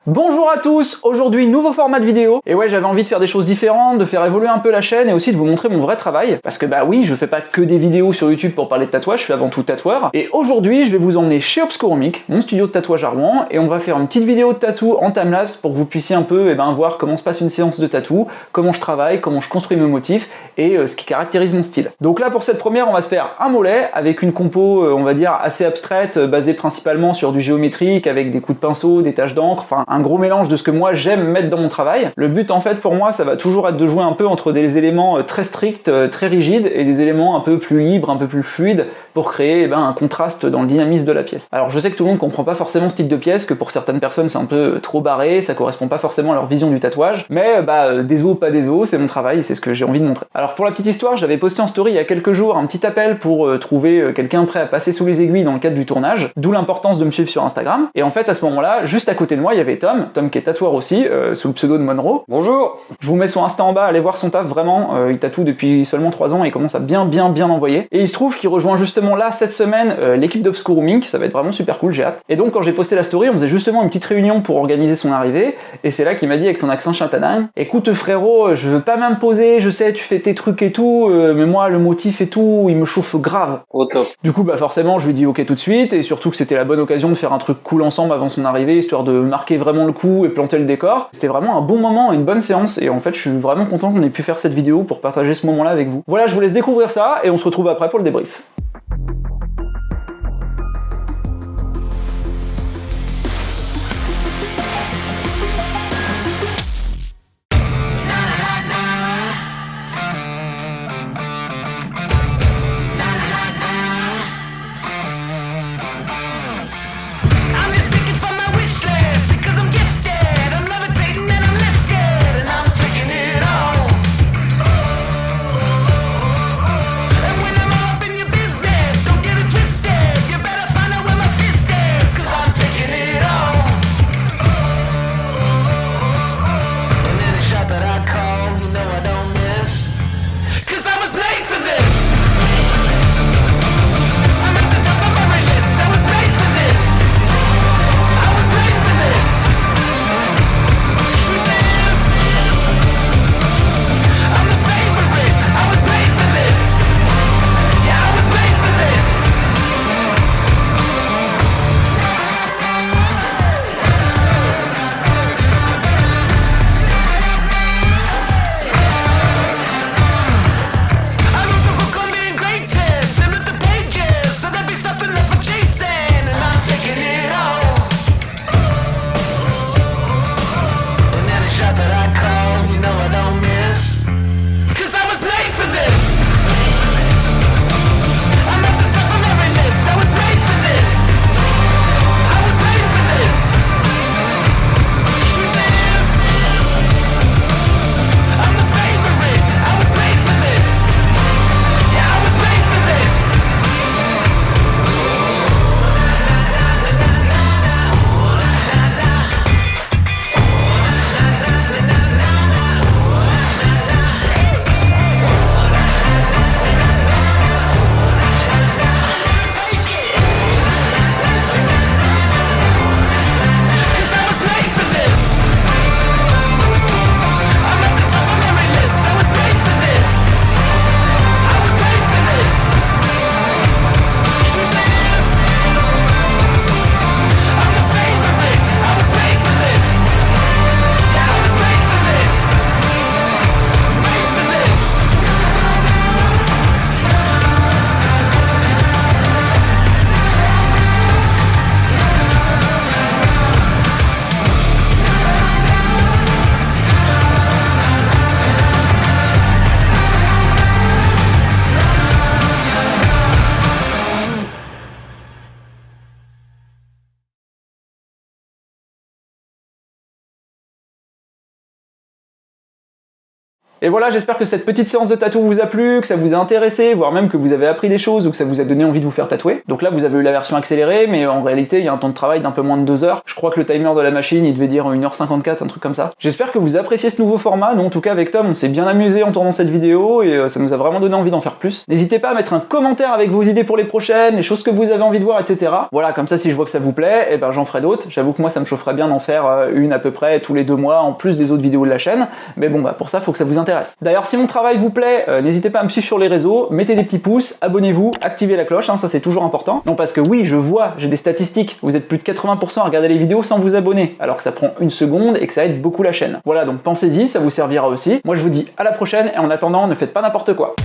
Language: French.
Bonjour à tous, aujourd'hui nouveau format de vidéo, et ouais j'avais envie de faire des choses différentes, de faire évoluer un peu la chaîne et aussi de vous montrer mon vrai travail, parce que bah oui, je fais pas que des vidéos sur YouTube pour parler de tatouage, je suis avant tout tatoueur, et aujourd'hui je vais vous emmener chez Obscuromic, mon studio de tatouage à Rouen, et on va faire une petite vidéo de tatou en timelapse pour que vous puissiez un peu voir comment se passe une séance de tatou, comment je travaille, comment je construis mes motifs, et ce qui caractérise mon style. Donc là pour cette première on va se faire un mollet avec une compo on va dire assez abstraite, basée principalement sur du géométrique, avec des coups de pinceau, des taches d'encre, enfin un gros mélange de ce que moi j'aime mettre dans mon travail. Le but en fait pour moi ça va toujours être de jouer un peu entre des éléments très stricts, très rigides et des éléments un peu plus libres, un peu plus fluides pour créer un contraste dans le dynamisme de la pièce. Alors je sais que tout le monde comprend pas forcément ce type de pièce, que pour certaines personnes c'est un peu trop barré, ça correspond pas forcément à leur vision du tatouage, mais des os pas des os, c'est mon travail, c'est ce que j'ai envie de montrer. Alors pour la petite histoire, j'avais posté en story il y a quelques jours un petit appel pour trouver quelqu'un prêt à passer sous les aiguilles dans le cadre du tournage, d'où l'importance de me suivre sur Instagram. Et en fait à ce moment-là, juste à côté de moi, il y avait Tom qui est tatoueur aussi, sous le pseudo de Monroe. Bonjour. Je vous mets son Insta en bas, allez voir son taf, vraiment, il tatoue depuis seulement 3 ans et il commence à bien envoyer. Et il se trouve qu'il rejoint justement là, cette semaine, l'équipe d'Obscuromic, ça va être vraiment super cool, j'ai hâte. Et donc quand j'ai posté la story, on faisait justement une petite réunion pour organiser son arrivée, et c'est là qu'il m'a dit avec son accent châtelain, écoute frérot, je veux pas m'imposer, je sais tu fais tes trucs et tout, mais moi le motif et tout, il me chauffe grave. Au top. Du coup forcément je lui dis ok tout de suite, et surtout que c'était la bonne occasion de faire un truc cool ensemble avant son arrivée, histoire de marquer vraiment le coup et planter le décor. C'était vraiment un bon moment et une bonne séance, et en fait je suis vraiment content qu'on ait pu faire cette vidéo pour partager ce moment là avec vous. Voilà, je vous laisse découvrir ça et on se retrouve après pour le débrief. Et voilà, j'espère que cette petite séance de tatou vous a plu, que ça vous a intéressé, voire même que vous avez appris des choses ou que ça vous a donné envie de vous faire tatouer. Donc là, vous avez eu la version accélérée, mais en réalité, il y a un temps de travail d'un peu moins de 2 heures. Je crois que le timer de la machine, il devait dire 1h54, un truc comme ça. J'espère que vous appréciez ce nouveau format. Nous, en tout cas, avec Tom, on s'est bien amusé en tournant cette vidéo et ça nous a vraiment donné envie d'en faire plus. N'hésitez pas à mettre un commentaire avec vos idées pour les prochaines, les choses que vous avez envie de voir, etc. Voilà, comme ça, si je vois que ça vous plaît, et ben j'en ferai d'autres. J'avoue que moi, ça me chaufferait bien d'en faire une à peu près tous les 2 mois, en plus des autres vidéos de la chaîne. Mais bon, bah pour ça, faut que ça vous intéresse. D'ailleurs, si mon travail vous plaît, n'hésitez pas à me suivre sur les réseaux, mettez des petits pouces, abonnez-vous, activez la cloche, hein, ça c'est toujours important. Non, parce que oui, je vois, j'ai des statistiques, vous êtes plus de 80% à regarder les vidéos sans vous abonner, alors que ça prend 1 seconde et que ça aide beaucoup la chaîne. Voilà, donc pensez-y, ça vous servira aussi. Moi je vous dis à la prochaine et en attendant, ne faites pas n'importe quoi.